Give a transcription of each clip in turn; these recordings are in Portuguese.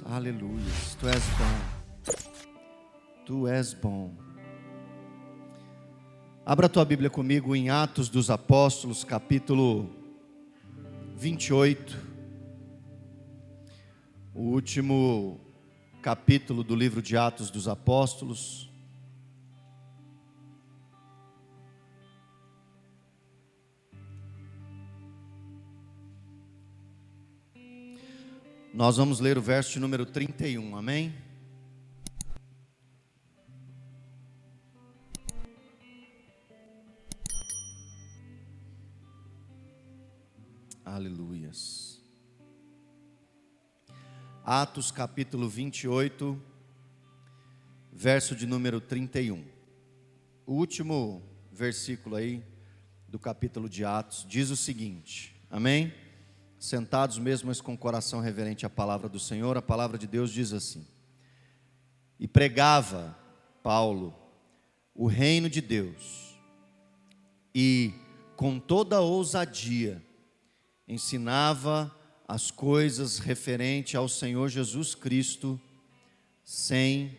aleluia. Tu és bom, tu és bom. Abra a tua Bíblia comigo em Atos dos Apóstolos, capítulo 28, o último capítulo do livro de Atos dos Apóstolos. Nós vamos ler o verso de número 31, amém? Aleluias. Atos capítulo 28, verso de número 31. O último versículo aí do capítulo de Atos diz o seguinte, amém? Sentados mesmo, mas com o coração reverente à palavra do Senhor, a palavra de Deus diz assim: e pregava Paulo o reino de Deus, e com toda a ousadia ensinava as coisas referentes ao Senhor Jesus Cristo, sem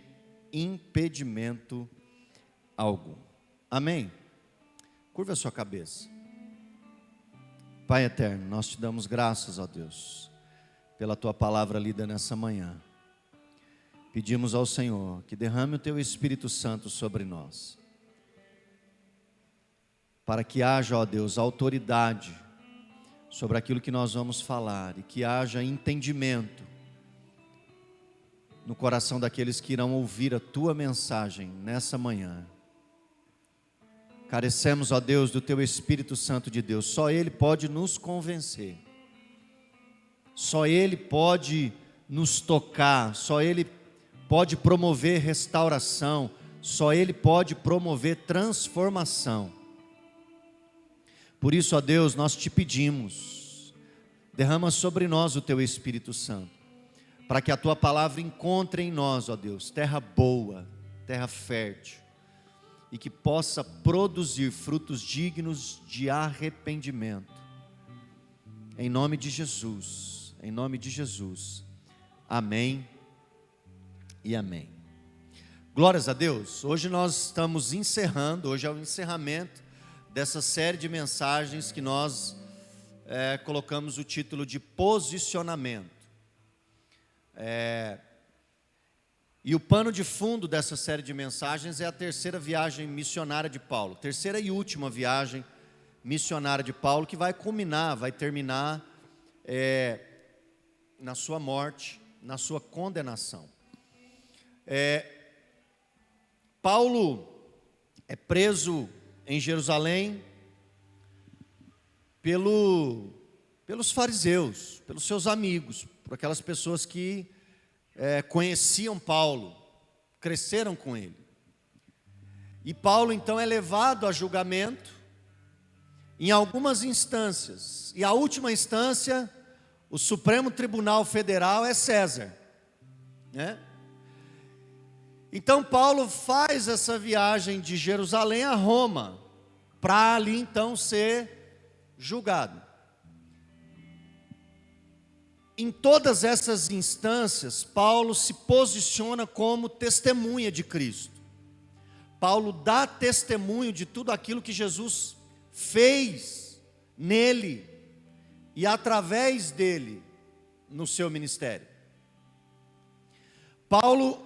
impedimento algum. Amém? Curva a sua cabeça. Pai eterno, nós te damos graças, ó Deus, pela tua palavra lida nessa manhã. Pedimos ao Senhor que derrame o teu Espírito Santo sobre nós, para que haja, ó Deus, autoridade sobre aquilo que nós vamos falar, e que haja entendimento no coração daqueles que irão ouvir a tua mensagem nessa manhã. Carecemos, ó Deus, do teu Espírito Santo de Deus. Só Ele pode nos convencer, só Ele pode nos tocar, só Ele pode promover restauração, só Ele pode promover transformação. Por isso, ó Deus, nós te pedimos, derrama sobre nós o teu Espírito Santo, para que a tua palavra encontre em nós, ó Deus, terra boa, terra fértil, e que possa produzir frutos dignos de arrependimento. Em nome de Jesus, em nome de Jesus. Amém e amém. Glórias a Deus. Hoje nós estamos encerrando, hoje é o encerramento dessa série de mensagens que nós colocamos o título de posicionamento. E o pano de fundo dessa série de mensagens é a terceira viagem missionária de Paulo, terceira e última viagem missionária de Paulo, que vai culminar, vai terminar na sua morte, na sua condenação. Paulo é preso em Jerusalém pelos fariseus, pelos seus amigos, por aquelas pessoas que conheciam Paulo, cresceram com ele. E Paulo então é levado a julgamento em algumas instâncias, e a última instância, o Supremo Tribunal Federal, é César, né? Então Paulo faz essa viagem de Jerusalém a Roma, para ali então ser julgado. Em todas essas instâncias, Paulo se posiciona como testemunha de Cristo. Paulo dá testemunho de tudo aquilo que Jesus fez nele e através dele no seu ministério. Paulo,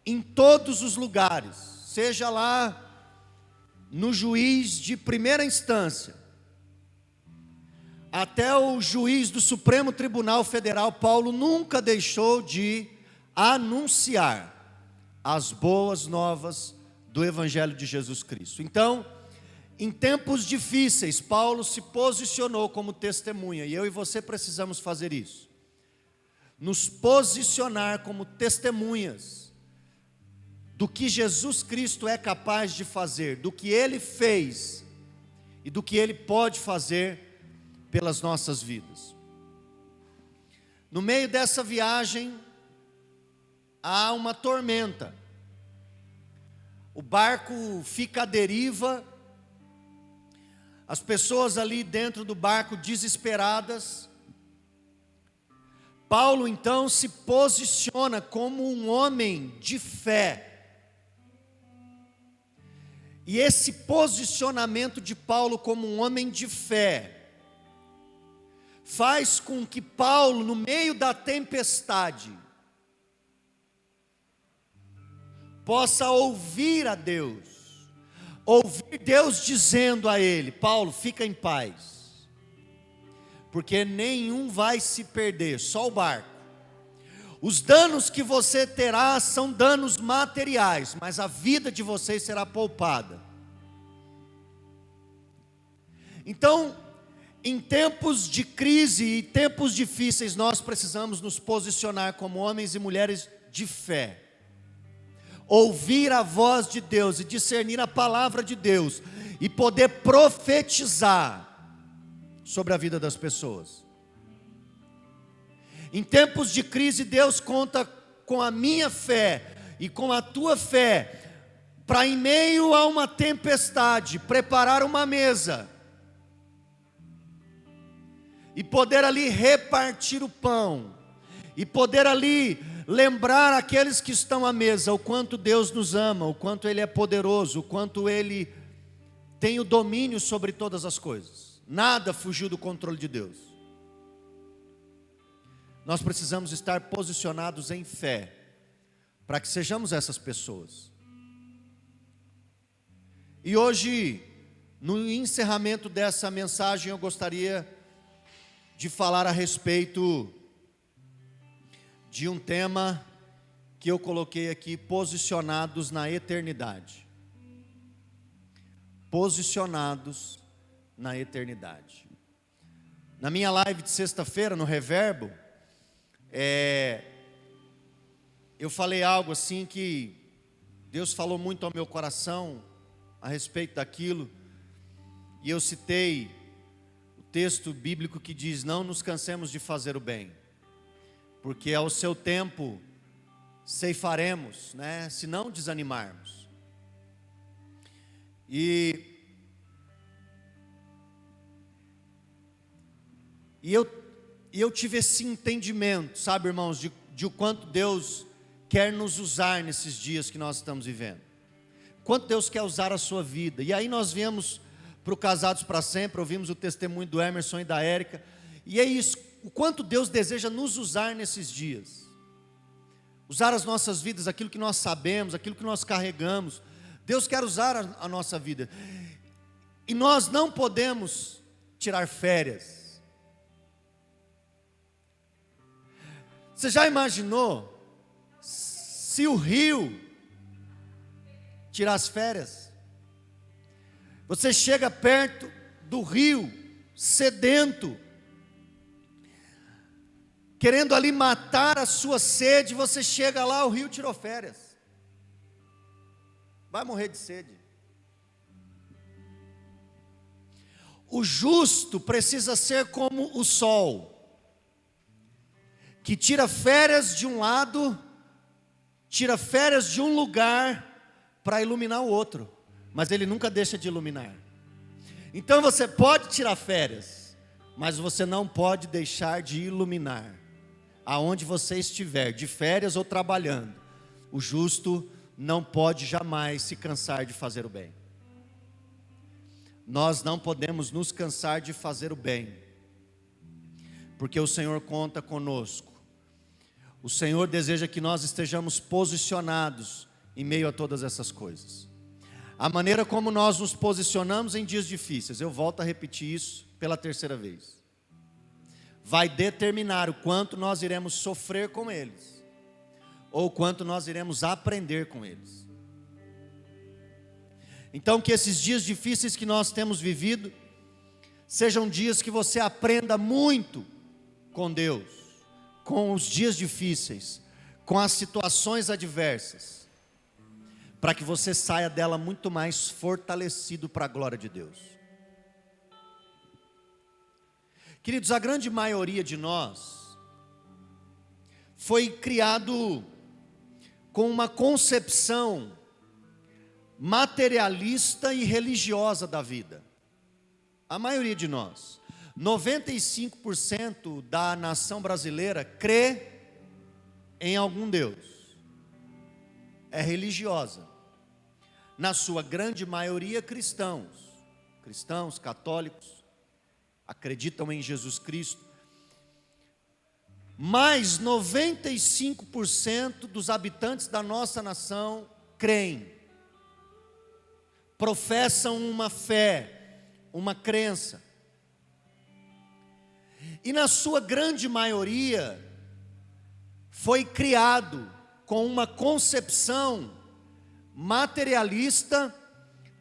em todos os lugares, seja lá no juiz de primeira instância, até o juiz do Supremo Tribunal Federal, Paulo nunca deixou de anunciar as boas novas do Evangelho de Jesus Cristo. Então, em tempos difíceis, Paulo se posicionou como testemunha, e eu e você precisamos fazer isso. Nos posicionar como testemunhas do que Jesus Cristo é capaz de fazer, do que Ele fez e do que Ele pode fazer pelas nossas vidas. No meio dessa viagem, há uma tormenta. O barco fica à deriva, as pessoas ali dentro do barco desesperadas. Paulo então se posiciona como um homem de fé. E esse posicionamento de Paulo como um homem de fé faz com que Paulo, no meio da tempestade, possa ouvir a Deus, ouvir Deus dizendo a ele: Paulo, fica em paz, porque nenhum vai se perder, só o barco. Os danos que você terá são danos materiais, mas a vida de vocês será poupada. Então, em tempos de crise e tempos difíceis, nós precisamos nos posicionar como homens e mulheres de fé. Ouvir a voz de Deus e discernir a palavra de Deus e poder profetizar sobre a vida das pessoas. Em tempos de crise, Deus conta com a minha fé e com a tua fé, para em meio a uma tempestade, preparar uma mesa, e poder ali repartir o pão, e poder ali lembrar aqueles que estão à mesa, o quanto Deus nos ama, o quanto Ele é poderoso, o quanto Ele tem o domínio sobre todas as coisas. Nada fugiu do controle de Deus. Nós precisamos estar posicionados em fé, para que sejamos essas pessoas. E hoje, no encerramento dessa mensagem, eu gostaria de falar a respeito de um tema que eu coloquei aqui: posicionados na eternidade. Posicionados na eternidade. Na minha live de sexta-feira, no Reverbo, eu falei algo assim que Deus falou muito ao meu coração a respeito daquilo, e eu citei o texto bíblico que diz: não nos cansemos de fazer o bem, porque ao seu tempo ceifaremos, né, se não desanimarmos. E eu tive esse entendimento, sabe, irmãos, de o quanto Deus quer nos usar nesses dias que nós estamos vivendo. Quanto Deus quer usar a sua vida. E aí nós viemos para o Casados para Sempre, ouvimos o testemunho do Emerson e da Érica. E é isso, o quanto Deus deseja nos usar nesses dias. Usar as nossas vidas, aquilo que nós sabemos, aquilo que nós carregamos. Deus quer usar a nossa vida. E nós não podemos tirar férias. Você já imaginou se o rio tirar as férias? Você chega perto do rio, sedento, querendo ali matar a sua sede, você chega lá, o rio tirou férias. Vai morrer de sede. O justo precisa ser como o sol, que tira férias de um lado, tira férias de um lugar para iluminar o outro, mas ele nunca deixa de iluminar. Então você pode tirar férias, mas você não pode deixar de iluminar. Aonde você estiver, de férias ou trabalhando, o justo não pode jamais se cansar de fazer o bem. Nós não podemos nos cansar de fazer o bem, porque o Senhor conta conosco. O Senhor deseja que nós estejamos posicionados em meio a todas essas coisas. A maneira como nós nos posicionamos em dias difíceis, eu volto a repetir isso pela terceira vez, vai determinar o quanto nós iremos sofrer com eles, ou o quanto nós iremos aprender com eles. Então, que esses dias difíceis que nós temos vivido sejam dias que você aprenda muito com Deus, com os dias difíceis, com as situações adversas, para que você saia dela muito mais fortalecido para a glória de Deus. Queridos, a grande maioria de nós foi criado com uma concepção materialista e religiosa da vida. A maioria de nós 95% da nação brasileira crê em algum Deus, é religiosa, na sua grande maioria cristãos, católicos, acreditam em Jesus Cristo, mas 95% dos habitantes da nossa nação creem, professam uma fé, uma crença, e na sua grande maioria foi criado com uma concepção materialista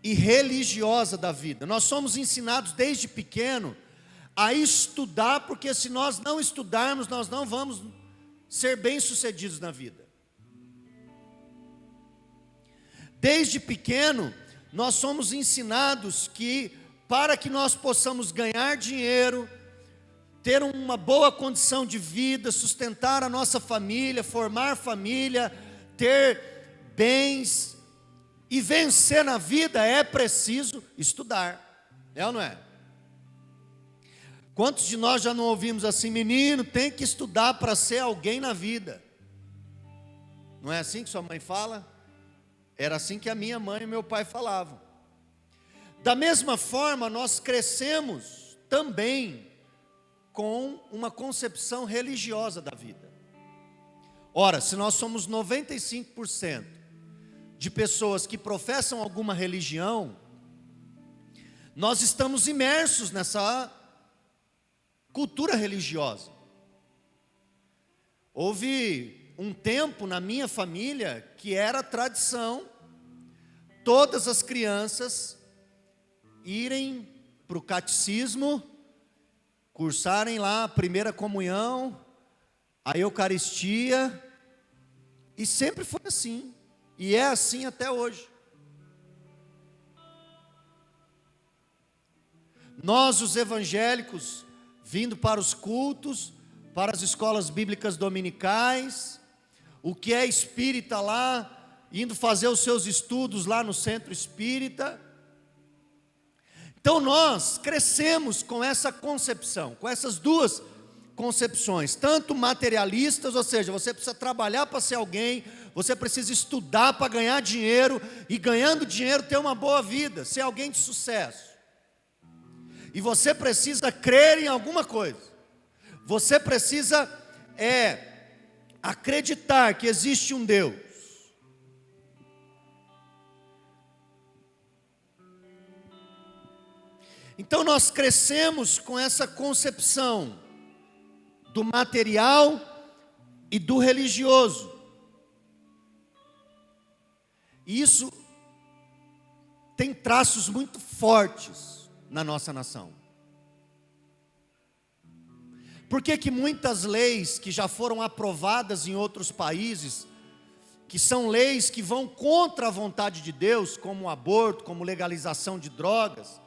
e religiosa da vida. Nós somos ensinados desde pequeno a estudar, porque se nós não estudarmos, nós não vamos ser bem-sucedidos na vida. Desde pequeno, nós somos ensinados que para que nós possamos ganhar dinheiro, ter uma boa condição de vida, sustentar a nossa família, formar família, ter bens e vencer na vida, é preciso estudar, é ou não é? Quantos de nós já não ouvimos assim, menino, tem que estudar para ser alguém na vida? Não é assim que sua mãe fala? Era assim que a minha mãe e meu pai falavam. Da mesma forma, nós crescemos também com uma concepção religiosa da vida. Ora, se nós somos 95% de pessoas que professam alguma religião, nós estamos imersos nessa cultura religiosa. Houve um tempo na minha família que era tradição todas as crianças irem para o catecismo, cursarem lá a primeira comunhão, a Eucaristia, e sempre foi assim, e é assim até hoje. Nós, os evangélicos, vindo para os cultos, para as escolas bíblicas dominicais, o que é espírita lá, indo fazer os seus estudos lá no centro espírita. Então nós crescemos com essa concepção, com essas duas concepções, tanto materialistas, ou seja, você precisa trabalhar para ser alguém, você precisa estudar para ganhar dinheiro, e ganhando dinheiro ter uma boa vida, ser alguém de sucesso. E você precisa crer em alguma coisa, você precisa acreditar que existe um Deus. Então nós crescemos com essa concepção do material e do religioso. E isso tem traços muito fortes na nossa nação. Por que que muitas leis que já foram aprovadas em outros países, que são leis que vão contra a vontade de Deus, como o aborto, como legalização de drogas,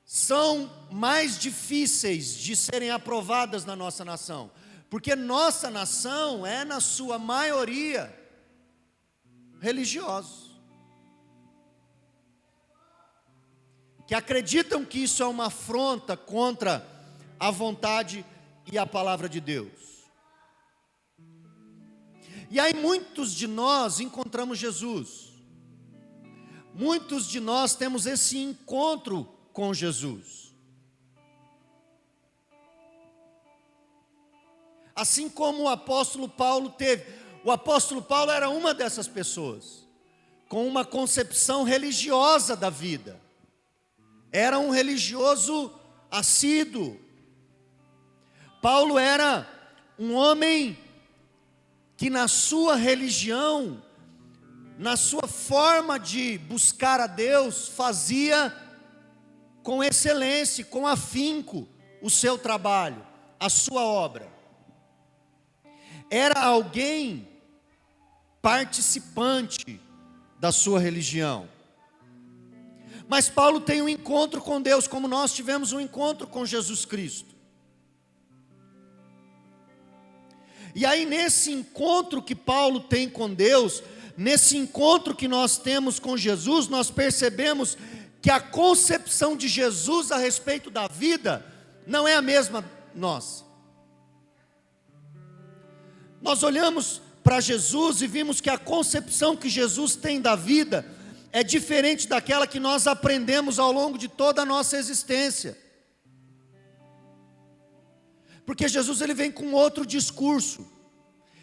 são mais difíceis de serem aprovadas na nossa nação? Porque nossa nação é, na sua maioria, religiosos, que acreditam que isso é uma afronta contra a vontade e a palavra de Deus. E aí muitos de nós encontramos Jesus, muitos de nós temos esse encontro com Jesus. Assim como o apóstolo Paulo teve. O apóstolo Paulo era uma dessas pessoas, com uma concepção religiosa da vida. Era um religioso assíduo. Paulo era um homem que na sua religião, na sua forma de buscar a Deus, fazia com excelência, com afinco, o seu trabalho, a sua obra. Era alguém participante da sua religião. Mas Paulo tem um encontro com Deus, como nós tivemos um encontro com Jesus Cristo. E aí nesse encontro que Paulo tem com Deus, nesse encontro que nós temos com Jesus, nós percebemos que a concepção de Jesus a respeito da vida não é a mesma nossa. Nós olhamos para Jesus e vimos que a concepção que Jesus tem da vida é diferente daquela que nós aprendemos ao longo de toda a nossa existência. Porque Jesus ele vem com outro discurso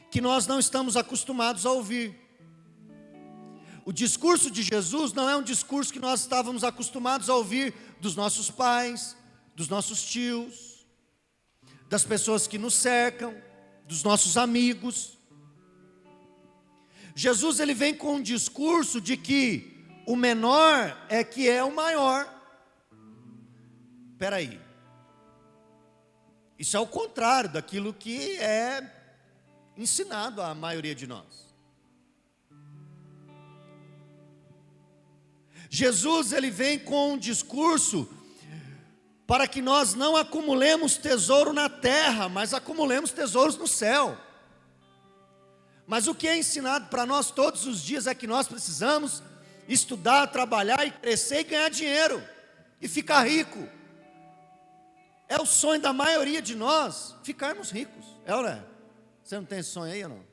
que nós não estamos acostumados a ouvir. O discurso de Jesus não é um discurso que nós estávamos acostumados a ouvir dos nossos pais, dos nossos tios, das pessoas que nos cercam, dos nossos amigos. Jesus ele vem com um discurso de que o menor é que é o maior. Espera aí. Isso é o contrário daquilo que é ensinado à maioria de nós. Jesus ele vem com um discurso para que nós não acumulemos tesouro na terra, mas acumulemos tesouros no céu. Mas o que é ensinado para nós todos os dias é que nós precisamos estudar, trabalhar e crescer e ganhar dinheiro e ficar rico. É o sonho da maioria de nós ficarmos ricos. É ou não é? Você não tem esse sonho aí ou não?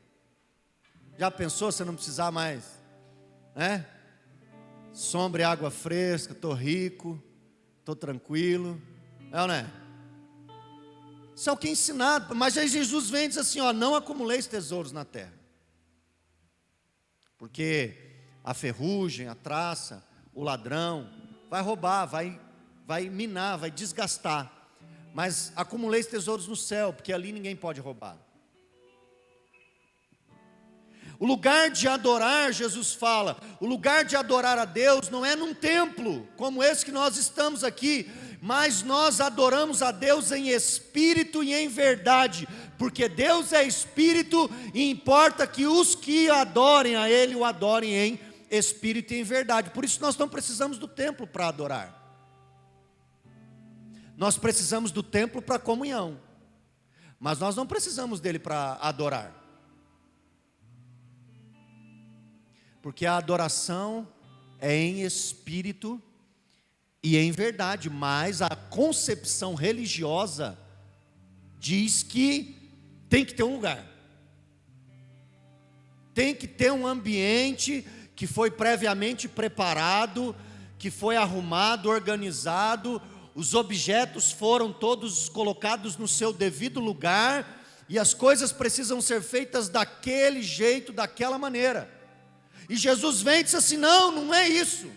Já pensou você não precisar mais, né? Sombra e água fresca, estou rico, estou tranquilo, é ou não é? Isso é o que é ensinado, mas aí Jesus vem e diz assim, ó, não acumuleis tesouros na terra, porque a ferrugem, a traça, o ladrão, vai roubar, vai minar, vai desgastar, mas acumuleis tesouros no céu, porque ali ninguém pode roubar. O lugar de adorar, Jesus fala, o lugar de adorar a Deus não é num templo, como esse que nós estamos aqui, mas nós adoramos a Deus em espírito e em verdade, porque Deus é espírito e importa que os que adorem a Ele, o adorem em espírito e em verdade. Por isso nós não precisamos do templo para adorar. Nós precisamos do templo para comunhão, mas nós não precisamos dele para adorar. Porque a adoração é em espírito e em verdade, mas a concepção religiosa diz que tem que ter um lugar, tem que ter um ambiente que foi previamente preparado, que foi arrumado, organizado, os objetos foram todos colocados no seu devido lugar, e as coisas precisam ser feitas daquele jeito, daquela maneira. E Jesus vem e diz assim, não é isso.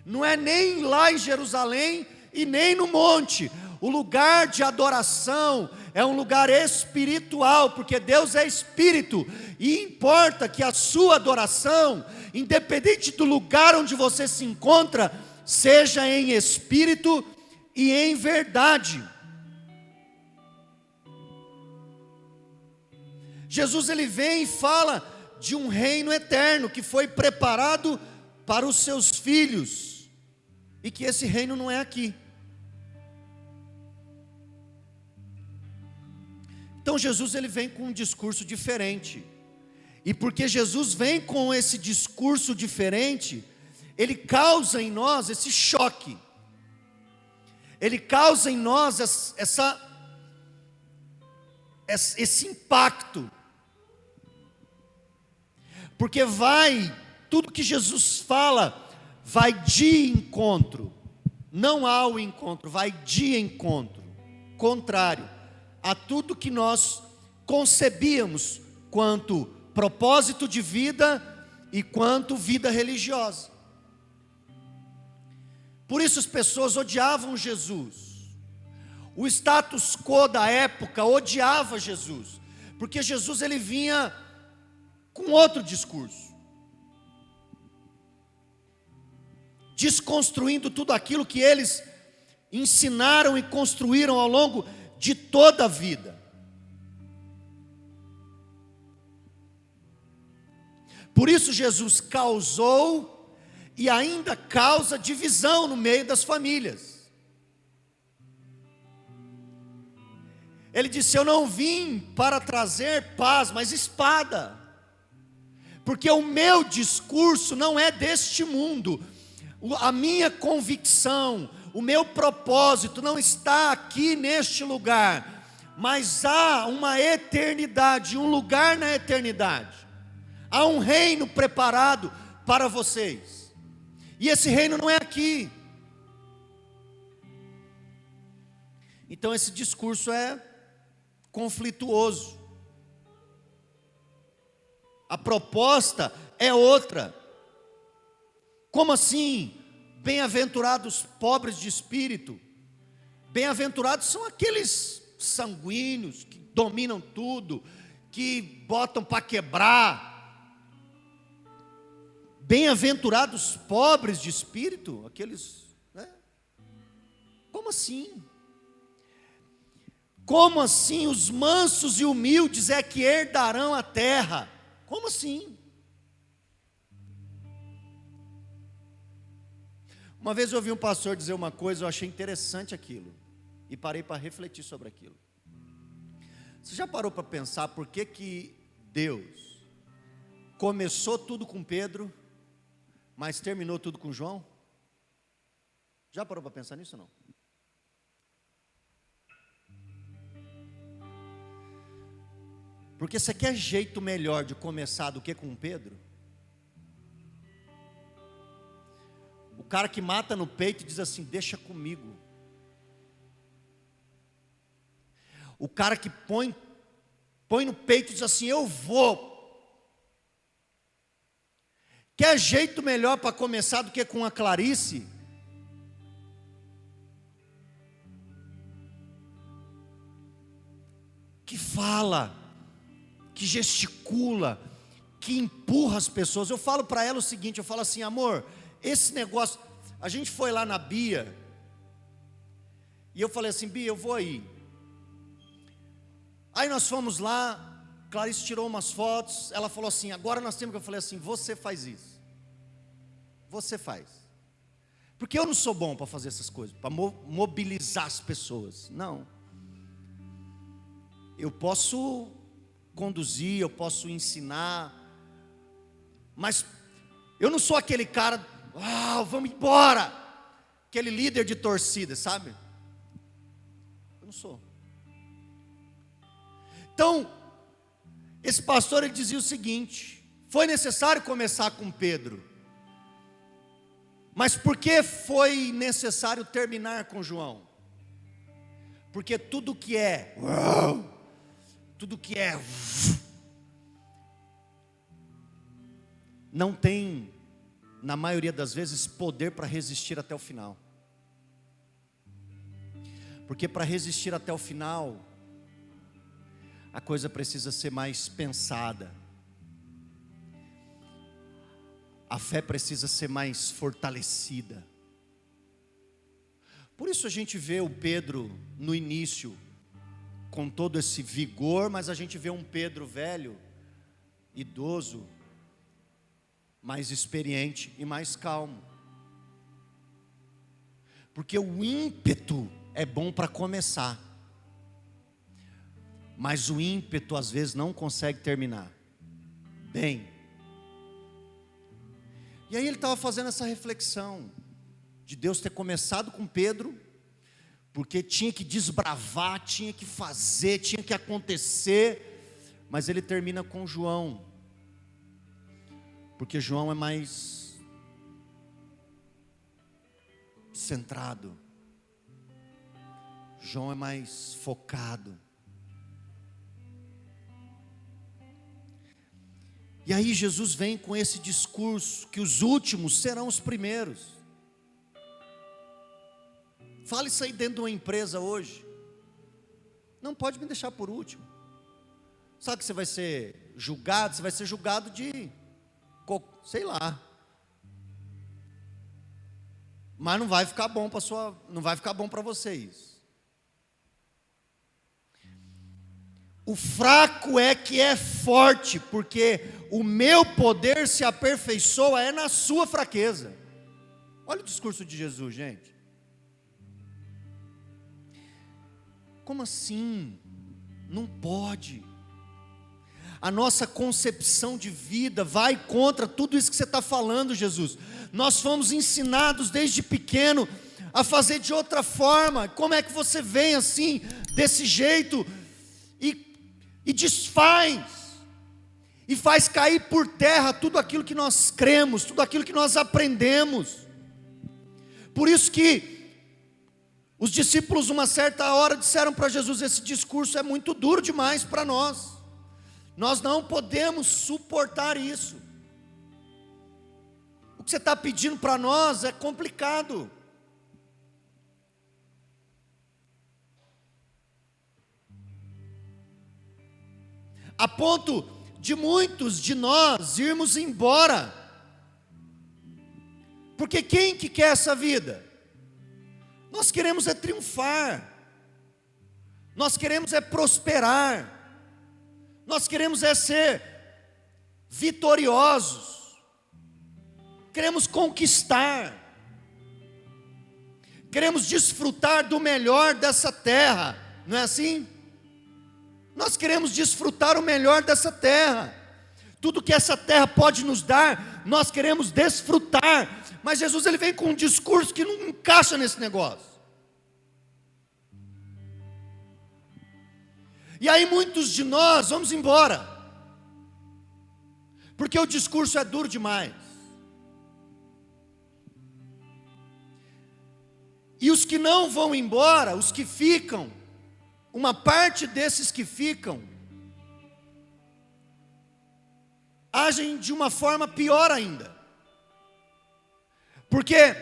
Não é nem lá em Jerusalém e nem no monte. O lugar de adoração é um lugar espiritual, porque Deus é espírito. E importa que a sua adoração, independente do lugar onde você se encontra, seja em espírito e em verdade. Jesus ele vem e fala de um reino eterno que foi preparado para os seus filhos, e que esse reino não é aqui. Então Jesus ele vem com um discurso diferente, e porque Jesus vem com esse discurso diferente, ele causa em nós esse choque, ele causa em nós esse impacto, porque tudo que Jesus fala, vai de encontro, não ao encontro, vai de encontro, contrário a tudo que nós concebíamos quanto propósito de vida e quanto vida religiosa. Por isso as pessoas odiavam Jesus, o status quo da época odiava Jesus, porque Jesus ele vinha com outro discurso, desconstruindo tudo aquilo que eles ensinaram e construíram ao longo de toda a vida. Por isso Jesus causou e ainda causa divisão no meio das famílias. Ele disse, eu não vim para trazer paz, mas espada. Porque o meu discurso não é deste mundo, a minha convicção, o meu propósito não está aqui neste lugar, mas há uma eternidade, um lugar na eternidade, há um reino preparado para vocês, e esse reino não é aqui. Então esse discurso é conflituoso, a proposta é outra. Como assim? Bem-aventurados pobres de espírito. Bem-aventurados são aqueles sanguíneos que dominam tudo, que botam para quebrar. Bem-aventurados pobres de espírito, aqueles, né? Como assim? Como assim os mansos e humildes é que herdarão a terra? Como assim? Uma vez eu ouvi um pastor dizer uma coisa, eu achei interessante aquilo, e parei para refletir sobre aquilo. Você já parou para pensar por que Deus começou tudo com Pedro, mas terminou tudo com João? Já parou para pensar nisso ou não? Porque você quer jeito melhor de começar do que com Pedro? O cara que mata no peito e diz assim, deixa comigo. O cara que põe no peito e diz assim, eu vou. Quer jeito melhor para começar do que com a Clarice? Que fala, que gesticula, que empurra as pessoas. Eu falo para ela o seguinte, eu falo assim, amor, esse negócio, a gente foi lá na Bia, e eu falei assim, Bia, eu vou aí. Aí nós fomos lá, Clarice tirou umas fotos, ela falou assim, agora nós temos que, eu falei assim, você faz isso. Você faz. Porque eu não sou bom para fazer essas coisas, para mobilizar as pessoas, não. Eu posso conduzir, eu posso ensinar, mas eu não sou aquele cara, vamos embora, aquele líder de torcida, sabe? Eu não sou. Então, esse pastor ele dizia o seguinte, foi necessário começar com Pedro, mas por que foi necessário terminar com João? Porque tudo que é não tem, na maioria das vezes, poder para resistir até o final. Porque para resistir até o final, a coisa precisa ser mais pensada. A fé precisa ser mais fortalecida. Por isso a gente vê o Pedro no início, com todo esse vigor, mas a gente vê um Pedro velho, idoso, mais experiente e mais calmo. Porque o ímpeto é bom para começar, mas o ímpeto às vezes não consegue terminar bem. E aí ele estava fazendo essa reflexão, de Deus ter começado com Pedro, porque tinha que desbravar, tinha que fazer, tinha que acontecer, mas ele termina com João, porque João é mais centrado, João é mais focado. E aí Jesus vem com esse discurso, que os últimos serão os primeiros. Fala isso aí dentro de uma empresa hoje. Não pode me deixar por último. Sabe que você vai ser julgado? Você vai ser julgado de, sei lá. Mas não vai ficar bom não vai ficar bom para vocês. O fraco é que é forte, porque o meu poder se aperfeiçoa é na sua fraqueza. Olha o discurso de Jesus, gente. Como assim? Não pode. A nossa concepção de vida vai contra tudo isso que você está falando, Jesus. Nós fomos ensinados desde pequeno a fazer de outra forma. Como é que você vem assim, desse jeito, e desfaz, e faz cair por terra tudo aquilo que nós cremos, tudo aquilo que nós aprendemos. Por isso que os discípulos, uma certa hora, disseram para Jesus: esse discurso é muito duro demais para nós. Nós não podemos suportar isso. O que você está pedindo para nós é complicado. A ponto de muitos de nós irmos embora. Porque quem que quer essa vida? Nós queremos é triunfar. Nós queremos é prosperar. Nós queremos é ser vitoriosos. Queremos conquistar. Queremos desfrutar do melhor dessa terra. Não é assim? Nós queremos desfrutar o melhor dessa terra. Tudo que essa terra pode nos dar, nós queremos desfrutar. Mas Jesus, ele vem com um discurso que não encaixa nesse negócio. E aí muitos de nós vamos embora, porque o discurso é duro demais. E os que não vão embora, os que ficam, uma parte desses que ficam, agem de uma forma pior ainda. Porque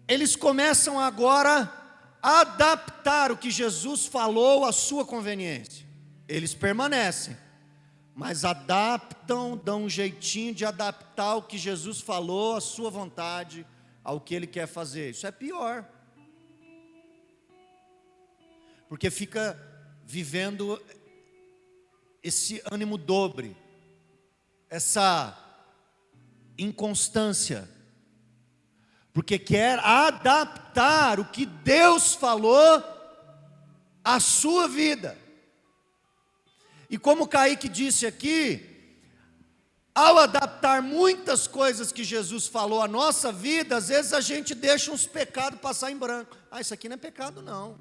eles começam agora a adaptar o que Jesus falou à sua conveniência. Eles permanecem, mas adaptam, dão um jeitinho de adaptar o que Jesus falou à sua vontade, ao que ele quer fazer. Isso é pior. Porque fica vivendo esse ânimo dobre, essa inconstância, porque quer adaptar o que Deus falou à sua vida. E como Kaique disse aqui, ao adaptar muitas coisas que Jesus falou à nossa vida, às vezes a gente deixa uns pecados passar em branco. Isso aqui não é pecado não,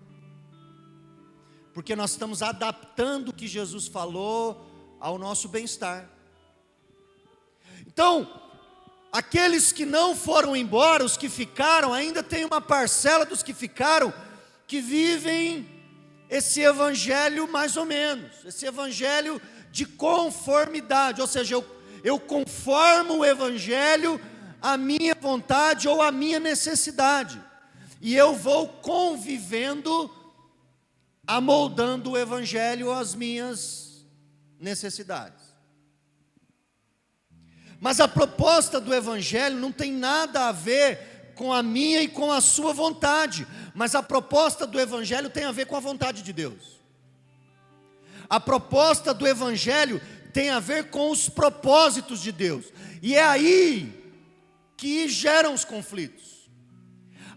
porque nós estamos adaptando o que Jesus falou ao nosso bem-estar. Então, aqueles que não foram embora, os que ficaram, ainda tem uma parcela dos que ficaram, que vivem esse evangelho mais ou menos, esse evangelho de conformidade, ou seja, eu conformo o evangelho à minha vontade ou à minha necessidade, e eu vou convivendo, amoldando o evangelho às minhas necessidades. Mas a proposta do evangelho não tem nada a ver com a minha e com a sua vontade, mas a proposta do evangelho tem a ver com a vontade de Deus. A proposta do evangelho tem a ver com os propósitos de Deus, e é aí que geram os conflitos.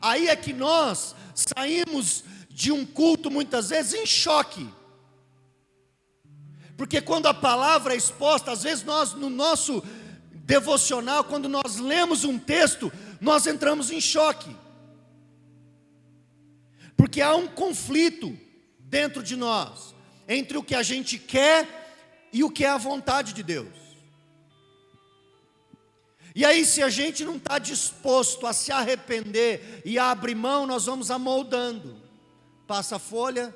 Aí é que nós saímos de um culto muitas vezes em choque, porque quando a palavra é exposta, às vezes nós no nosso devocional, quando nós lemos um texto, nós entramos em choque, porque há um conflito dentro de nós, entre o que a gente quer e o que é a vontade de Deus. E aí, se a gente não está disposto a se arrepender e a abrir mão, nós vamos amoldando. Passa a folha,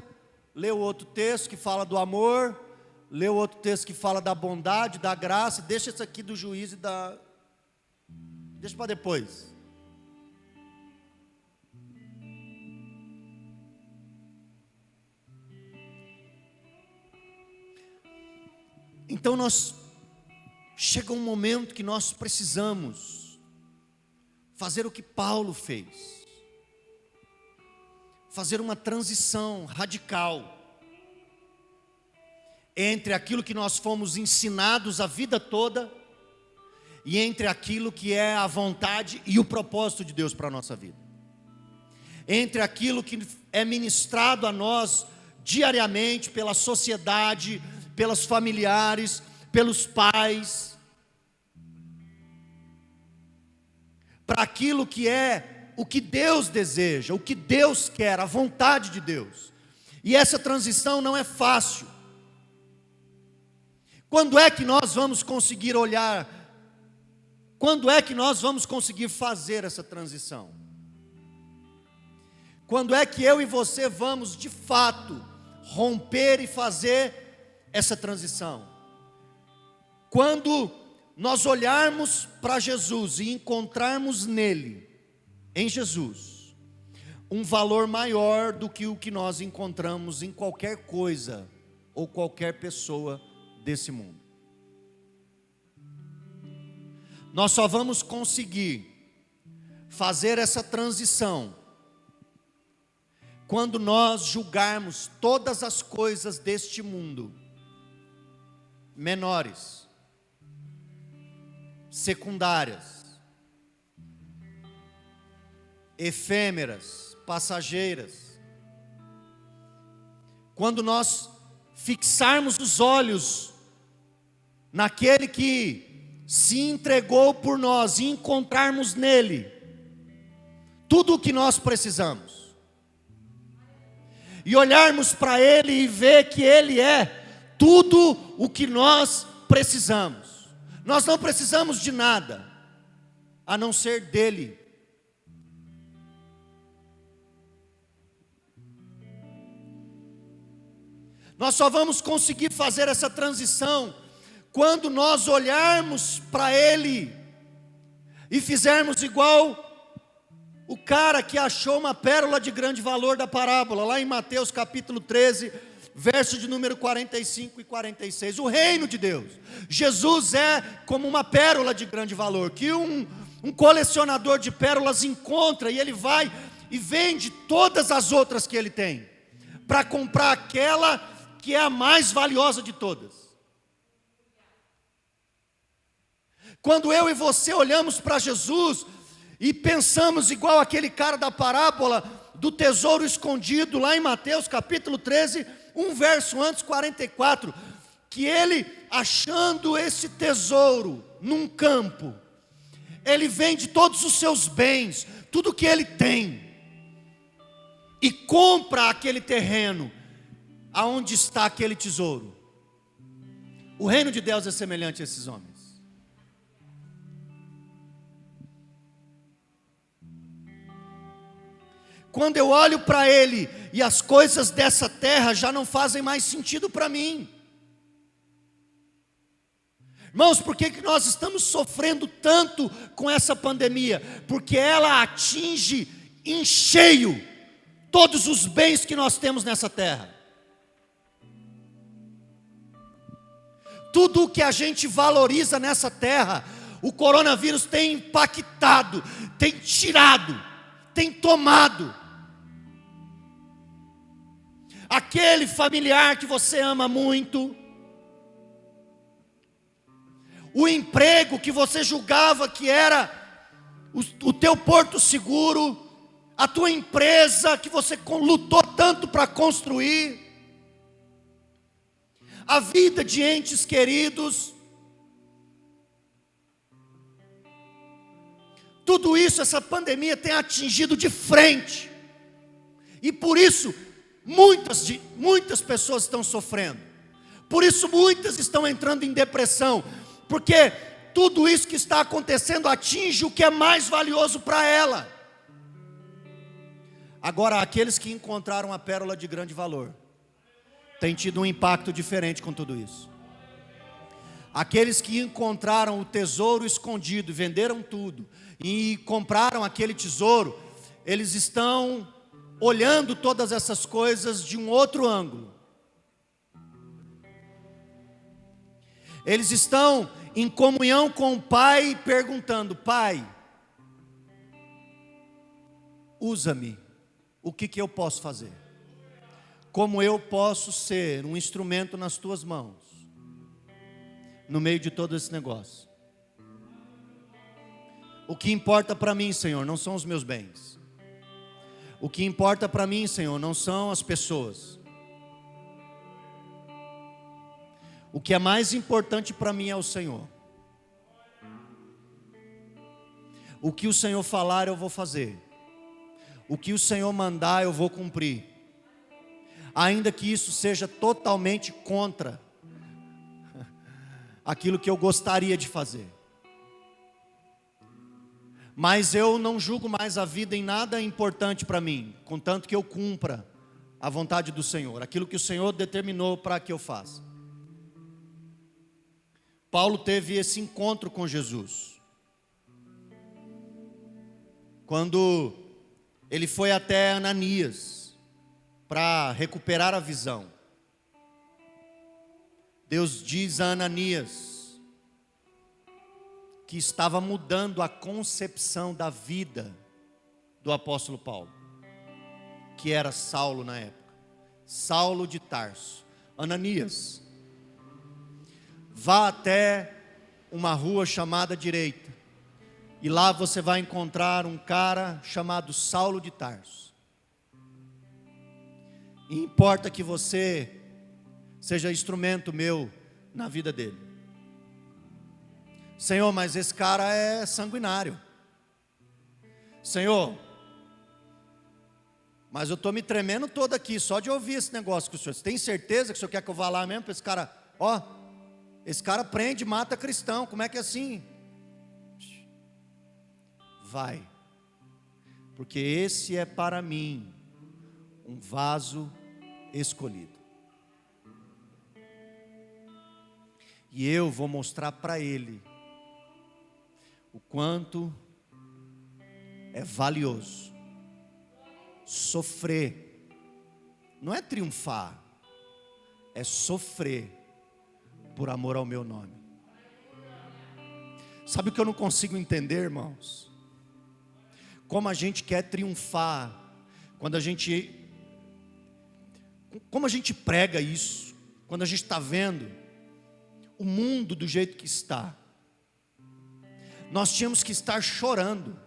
lê o outro texto que fala do amor, lê o outro texto que fala da bondade, da graça, deixa isso aqui do juízo e da... deixa para depois. Então chega um momento que nós precisamos fazer o que Paulo fez, fazer uma transição radical entre aquilo que nós fomos ensinados a vida toda e entre aquilo que é a vontade e o propósito de Deus para a nossa vida, entre aquilo que é ministrado a nós diariamente pela sociedade, pelos familiares, pelos pais, para aquilo que é o que Deus deseja, o que Deus quer, a vontade de Deus. E essa transição não é fácil. Quando é que nós vamos conseguir olhar? Quando é que nós vamos conseguir fazer essa transição? Quando é que eu e você vamos, de fato, romper e fazer essa transição? Quando nós olharmos para Jesus e encontrarmos nele, em Jesus, um valor maior do que o que nós encontramos em qualquer coisa ou qualquer pessoa desse mundo. Nós só vamos conseguir fazer essa transição quando nós julgarmos todas as coisas deste mundo menores, secundárias, efêmeras, passageiras. Quando nós fixarmos os olhos naquele que se entregou por nós e encontrarmos nele tudo o que nós precisamos, e olharmos para ele e ver que ele é tudo o que nós precisamos. Nós não precisamos de nada a não ser dele. Nós só vamos conseguir fazer essa transição quando nós olharmos para ele e fizermos igual o cara que achou uma pérola de grande valor da parábola, lá em Mateus capítulo 13, verso de número 45 e 46. O reino de Deus, Jesus é como uma pérola de grande valor, que um colecionador de pérolas encontra, e ele vai e vende todas as outras que ele tem, para comprar aquela que é a mais valiosa de todas. Quando eu e você olhamos para Jesus e pensamos igual aquele cara da parábola do tesouro escondido, lá em Mateus capítulo 13, um verso antes, 44, que ele, achando esse tesouro num campo, ele vende todos os seus bens, tudo que ele tem, e compra aquele terreno aonde está aquele tesouro. O reino de Deus é semelhante a esses homens. Quando eu olho para ele e as coisas dessa terra já não fazem mais sentido para mim. Irmãos, por que nós estamos sofrendo tanto com essa pandemia? Porque ela atinge em cheio todos os bens que nós temos nessa terra. Tudo o que a gente valoriza nessa terra, o coronavírus tem impactado, tem tirado, tem tomado. Aquele familiar que você ama muito, o emprego que você julgava que era o teu porto seguro, a tua empresa que você lutou tanto para construir, a vida de entes queridos, tudo isso essa pandemia tem atingido de frente, e por isso muitas pessoas estão sofrendo, por isso muitas estão entrando em depressão, porque tudo isso que está acontecendo atinge o que é mais valioso para ela. Agora, aqueles que encontraram a pérola de grande valor, têm tido um impacto diferente com tudo isso. Aqueles que encontraram o tesouro escondido, venderam tudo e compraram aquele tesouro, eles estão olhando todas essas coisas de um outro ângulo. Eles estão em comunhão com o Pai, perguntando: Pai, usa-me, o que eu posso fazer? Como eu posso ser um instrumento nas tuas mãos, no meio de todo esse negócio? O que importa para mim, Senhor, não são os meus bens. O que importa para mim, Senhor, não são as pessoas. O que é mais importante para mim é o Senhor. O que o Senhor falar, eu vou fazer. o que o Senhor mandar eu vou cumprir, ainda que isso seja totalmente contra aquilo que eu gostaria de fazer. Mas eu não julgo mais a vida em nada importante para mim, contanto que eu cumpra a vontade do Senhor, aquilo que o Senhor determinou para que eu faça. Paulo teve esse encontro com Jesus, quando ele foi até Ananias para recuperar a visão. Deus diz a Ananias que estava mudando a concepção da vida do apóstolo Paulo, que era Saulo na época, Saulo de Tarso. Ananias, vá até uma rua chamada direita, e lá você vai encontrar um cara chamado Saulo de Tarso. E importa que você seja instrumento meu na vida dele. Senhor, mas esse cara é sanguinário. Senhor, mas eu estou me tremendo todo aqui, só de ouvir esse negócio com o senhor. Você tem certeza que o senhor quer que eu vá lá mesmo para esse cara? Ó, esse cara prende, mata cristão, como é que é assim? Vai, porque esse é para mim um vaso escolhido. E eu vou mostrar para ele o quanto é valioso sofrer. Não é triunfar, é sofrer por amor ao meu nome. Sabe o que eu não consigo entender, irmãos? Como a gente quer triunfar, como a gente prega isso, quando a gente está vendo o mundo do jeito que está. Nós tínhamos que estar chorando.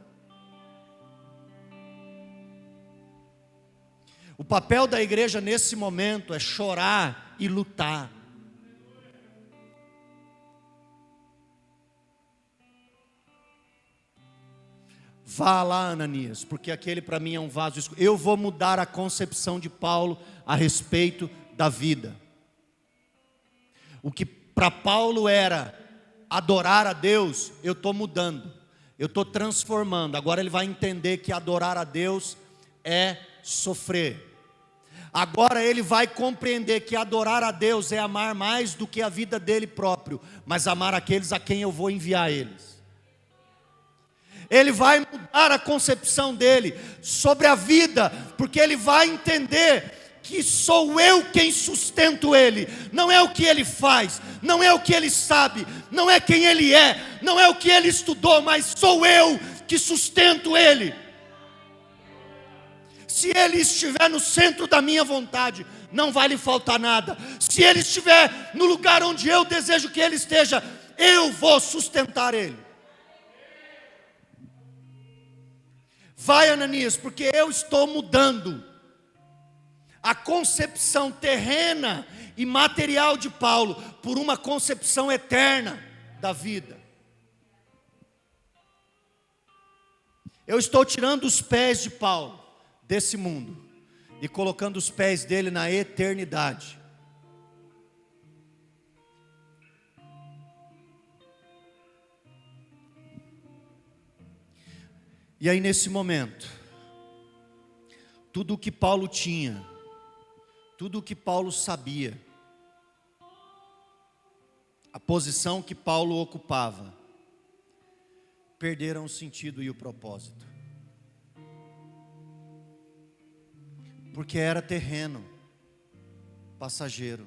O papel da igreja nesse momento é chorar e lutar. Vá lá, Ananias, porque aquele para mim é um vaso escolhido. Eu vou mudar a concepção de Paulo a respeito da vida. O que para Paulo era adorar a Deus, eu estou mudando, eu estou transformando. Agora ele vai entender que adorar a Deus é sofrer. Agora ele vai compreender que adorar a Deus é amar mais do que a vida dele próprio, mas amar aqueles a quem eu vou enviar eles. Ele vai mudar a concepção dele sobre a vida, porque ele vai entender que sou eu quem sustento ele, não é o que ele faz, não é o que ele sabe, não é quem ele é, não é o que ele estudou, mas sou eu que sustento ele. Se ele estiver no centro da minha vontade, não vai lhe faltar nada. Se ele estiver no lugar onde eu desejo que ele esteja, eu vou sustentar ele. Vai, Ananias, porque eu estou mudando a concepção terrena e material de Paulo por uma concepção eterna da vida. Eu estou tirando os pés de Paulo desse mundo e colocando os pés dele na eternidade. E aí nesse momento, tudo o que Paulo tinha, tudo o que Paulo sabia, a posição que Paulo ocupava, perderam o sentido e o propósito. Porque era terreno, passageiro.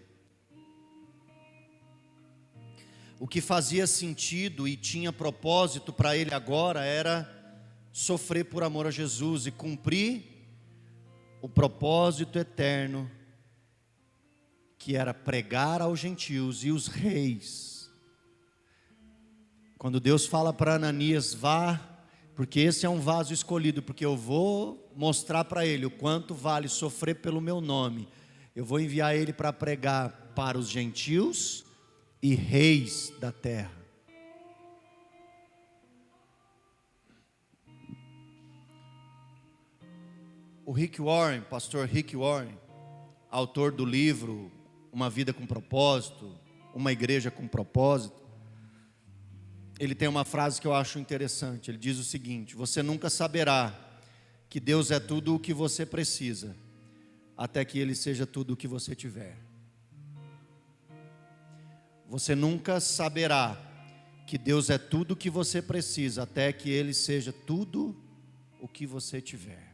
O que fazia sentido e tinha propósito para ele agora era sofrer por amor a Jesus e cumprir o propósito eterno, que era pregar aos gentios e os reis. Quando Deus fala para Ananias, vá, porque esse é um vaso escolhido, porque eu vou mostrar para ele o quanto vale sofrer pelo meu nome. Eu vou enviar ele para pregar para os gentios e reis da terra. O Rick Warren, pastor Rick Warren, autor do livro Uma Vida com Propósito, Uma Igreja com Propósito, ele tem uma frase que eu acho interessante. Ele diz o seguinte: você nunca saberá que Deus é tudo o que você precisa, até que Ele seja tudo o que você tiver. Você nunca saberá que Deus é tudo o que você precisa, até que Ele seja tudo o que você tiver.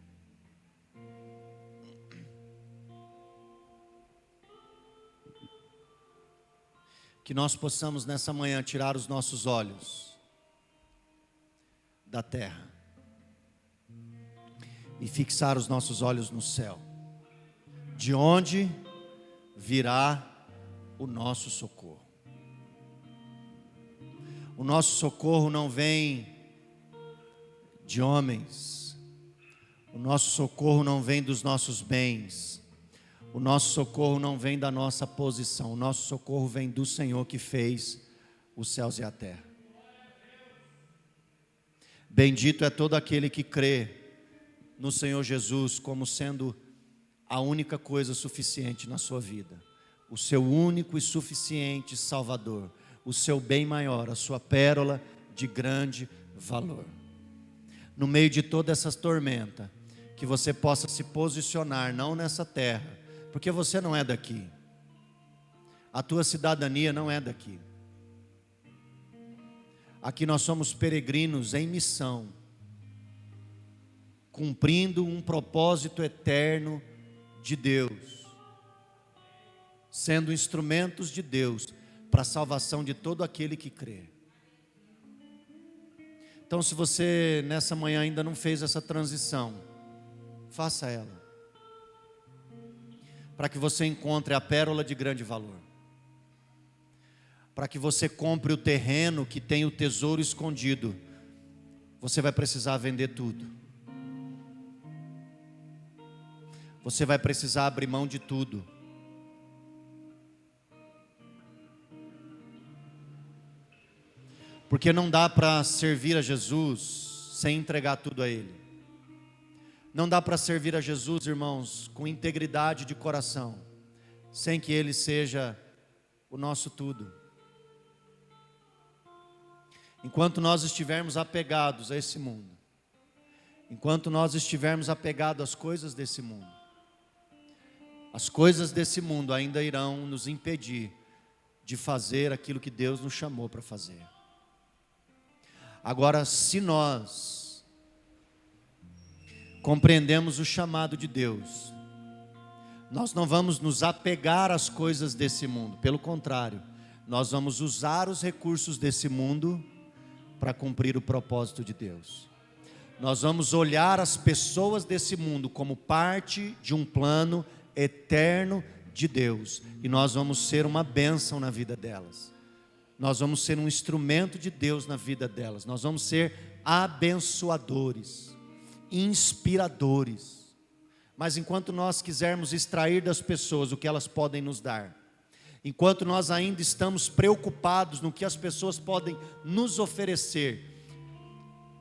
Que nós possamos nessa manhã tirar os nossos olhos da terra e fixar os nossos olhos no céu, de onde virá o nosso socorro. O nosso socorro não vem de homens, o nosso socorro não vem dos nossos bens, o nosso socorro não vem da nossa posição, o nosso socorro vem do Senhor que fez os céus e a terra. Bendito é todo aquele que crê no Senhor Jesus como sendo a única coisa suficiente na sua vida, o seu único e suficiente Salvador, o seu bem maior, a sua pérola de grande valor. No meio de toda essa tormenta, que você possa se posicionar, não nessa terra, porque você não é daqui, a tua cidadania não é daqui. Aqui nós somos peregrinos em missão, cumprindo um propósito eterno de Deus, sendo instrumentos de Deus para a salvação de todo aquele que crê. Então, se você nessa manhã ainda não fez essa transição, faça ela, para que você encontre a pérola de grande valor, para que você compre o terreno que tem o tesouro escondido. Você vai precisar vender tudo, você vai precisar abrir mão de tudo, porque não dá para servir a Jesus sem entregar tudo a Ele. Não dá para servir a Jesus, irmãos, com integridade de coração, sem que Ele seja o nosso tudo. Enquanto nós estivermos apegados a esse mundo, enquanto nós estivermos apegados às coisas desse mundo, as coisas desse mundo ainda irão nos impedir de fazer aquilo que Deus nos chamou para fazer. Agora, se nós compreendemos o chamado de Deus, nós não vamos nos apegar às coisas desse mundo, pelo contrário, nós vamos usar os recursos desse mundo para cumprir o propósito de Deus. Nós vamos olhar as pessoas desse mundo como parte de um plano eterno de Deus, e nós vamos ser uma bênção na vida delas. Nós vamos ser um instrumento de Deus na vida delas. Nós vamos ser abençoadores, inspiradores. Mas enquanto nós quisermos extrair das pessoas o que elas podem nos dar, enquanto nós ainda estamos preocupados no que as pessoas podem nos oferecer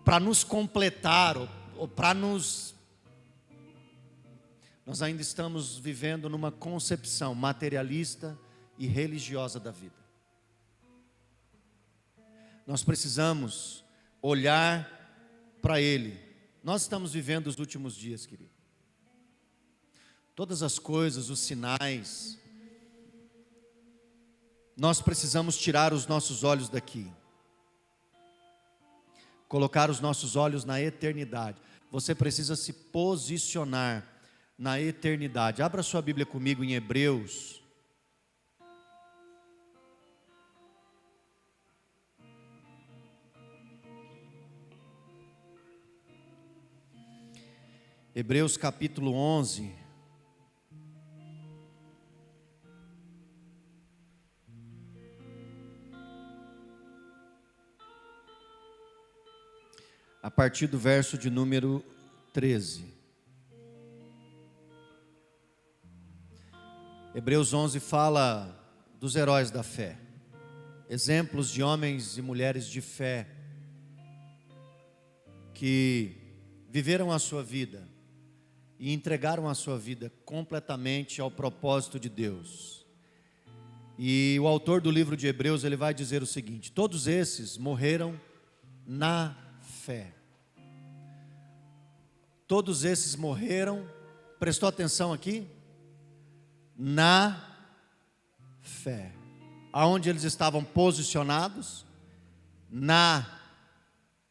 para nos completar ou para nós ainda estamos vivendo numa concepção materialista e religiosa da vida. Nós precisamos olhar para Ele. Nós estamos vivendo os últimos dias, querido. Todas as coisas, os sinais, nós precisamos tirar os nossos olhos daqui, colocar os nossos olhos na eternidade. Você precisa se posicionar na eternidade. Abra sua Bíblia comigo em Hebreus. Hebreus capítulo 11. A partir do verso de número 13. Hebreus 11 fala dos heróis da fé, exemplos de homens e mulheres de fé que viveram a sua vida e entregaram a sua vida completamente ao propósito de Deus. E o autor do livro de Hebreus, ele vai dizer o seguinte: todos esses morreram na fé. Todos esses morreram, prestou atenção aqui? Na fé. Aonde eles estavam posicionados?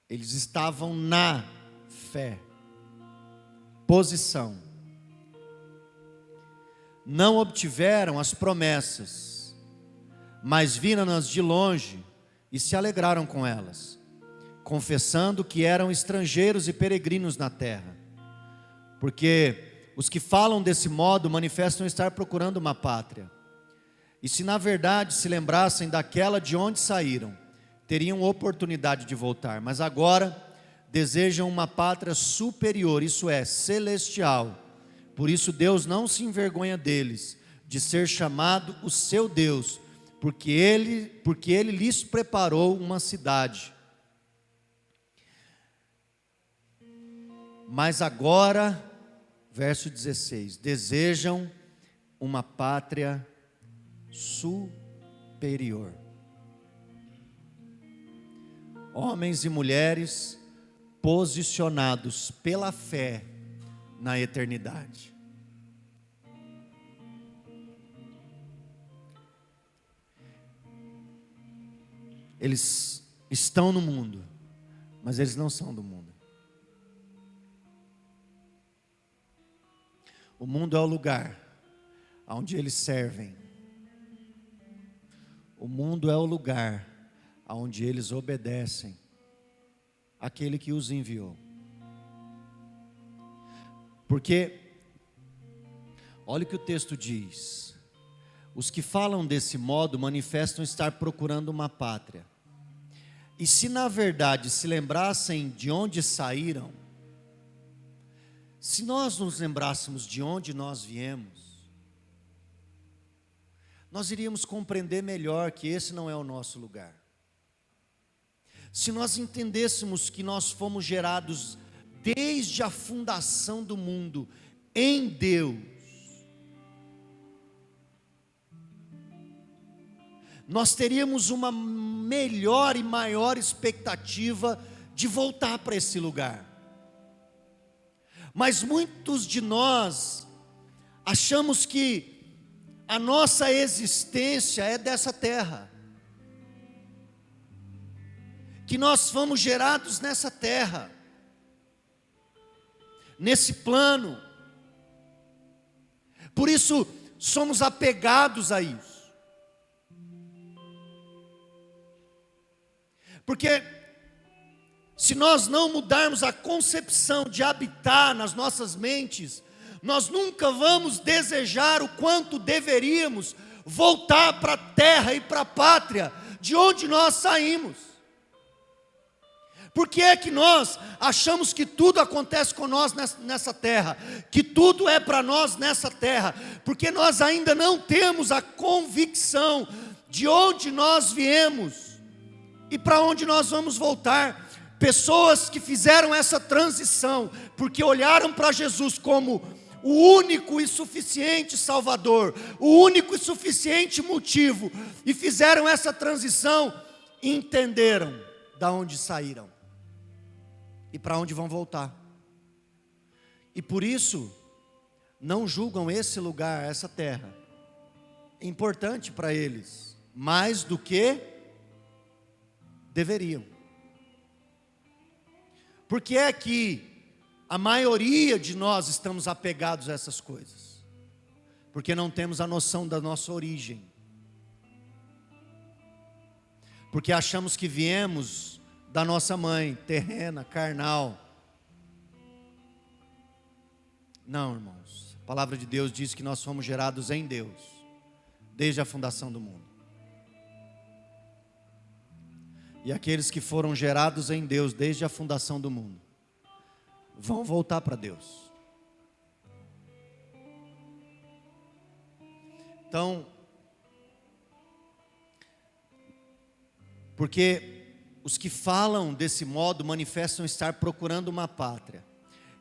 Eles estavam na fé. Posição. Não obtiveram as promessas, mas viram-nas de longe e se alegraram com elas, confessando que eram estrangeiros e peregrinos na terra. Porque os que falam desse modo manifestam estar procurando uma pátria. E se na verdade se lembrassem daquela de onde saíram, teriam oportunidade de voltar. Mas agora desejam uma pátria superior, isso é, celestial. Por isso Deus não se envergonha deles, de ser chamado o seu Deus, porque ele lhes preparou uma cidade. Mas agora, verso 16, desejam uma pátria superior. Homens e mulheres posicionados pela fé na eternidade. Eles estão no mundo, mas eles não são do mundo. O mundo é o lugar onde eles servem. O mundo é o lugar onde eles obedecem àquele que os enviou. Porque, olha o que o texto diz: os que falam desse modo manifestam estar procurando uma pátria. E se na verdade se lembrassem de onde saíram, se nós nos lembrássemos de onde nós viemos, nós iríamos compreender melhor que esse não é o nosso lugar. Se nós entendêssemos que nós fomos gerados desde a fundação do mundo em Deus, nós teríamos uma melhor e maior expectativa de voltar para esse lugar. Mas muitos de nós achamos que a nossa existência é dessa terra, que nós fomos gerados nessa terra, nesse plano. Por isso somos apegados a isso. Porque se nós não mudarmos a concepção de habitar nas nossas mentes, nós nunca vamos desejar o quanto deveríamos voltar para a terra e para a pátria de onde nós saímos. Por que é que nós achamos que tudo acontece com nós nessa terra, que tudo é para nós nessa terra? Porque nós ainda não temos a convicção de onde nós viemos e para onde nós vamos voltar. Pessoas que fizeram essa transição, porque olharam para Jesus como o único e suficiente Salvador, o único e suficiente motivo, e fizeram essa transição e entenderam da onde saíram e para onde vão voltar. E por isso não julgam esse lugar, essa terra, importante para eles, mais do que deveriam. Por que é que a maioria de nós estamos apegados a essas coisas? Porque não temos a noção da nossa origem. Porque achamos que viemos da nossa mãe, terrena, carnal. Não, irmãos. A palavra de Deus diz que nós fomos gerados em Deus, desde a fundação do mundo. E aqueles que foram gerados em Deus desde a fundação do mundo vão voltar para Deus. Então, porque os que falam desse modo manifestam estar procurando uma pátria.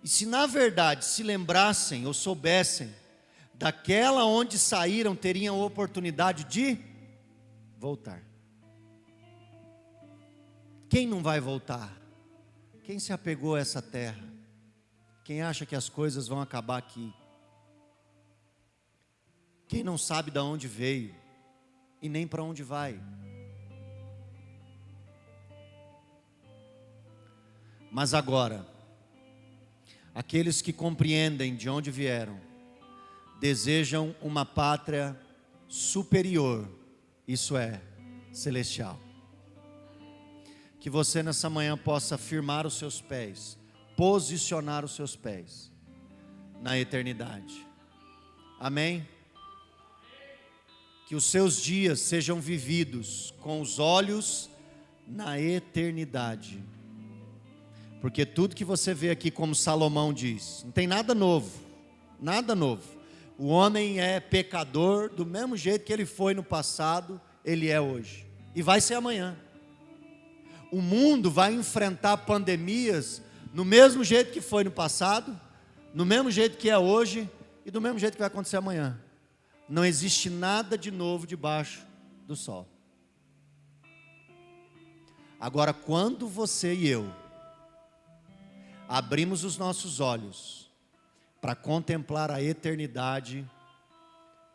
E se na verdade se lembrassem ou soubessem daquela onde saíram, teriam a oportunidade de voltar. Quem não vai voltar? Quem se apegou a essa terra? Quem acha que as coisas vão acabar aqui? Quem não sabe de onde veio e nem para onde vai? Mas agora, aqueles que compreendem de onde vieram, desejam uma pátria superior, isso é, celestial. Que você nessa manhã possa firmar os seus pés, posicionar os seus pés na eternidade. Amém? Que os seus dias sejam vividos com os olhos na eternidade. Porque tudo que você vê aqui, como Salomão diz, não tem nada novo, nada novo. O homem é pecador do mesmo jeito que ele foi no passado, ele é hoje. E vai ser amanhã. O mundo vai enfrentar pandemias no mesmo jeito que foi no passado, no mesmo jeito que é hoje e do mesmo jeito que vai acontecer amanhã. Não existe nada de novo debaixo do sol. Agora, quando você e eu abrimos os nossos olhos para contemplar a eternidade,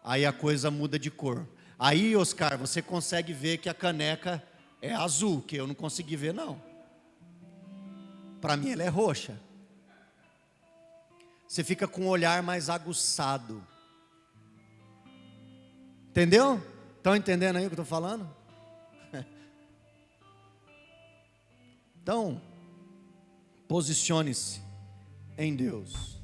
aí a coisa muda de cor. Aí, Oscar, você consegue ver que a caneca é azul, que eu não consegui ver não. Para mim ela é roxa. Você fica com o olhar mais aguçado. Entendeu? Estão entendendo aí o que eu estou falando? Então, posicione-se em Deus.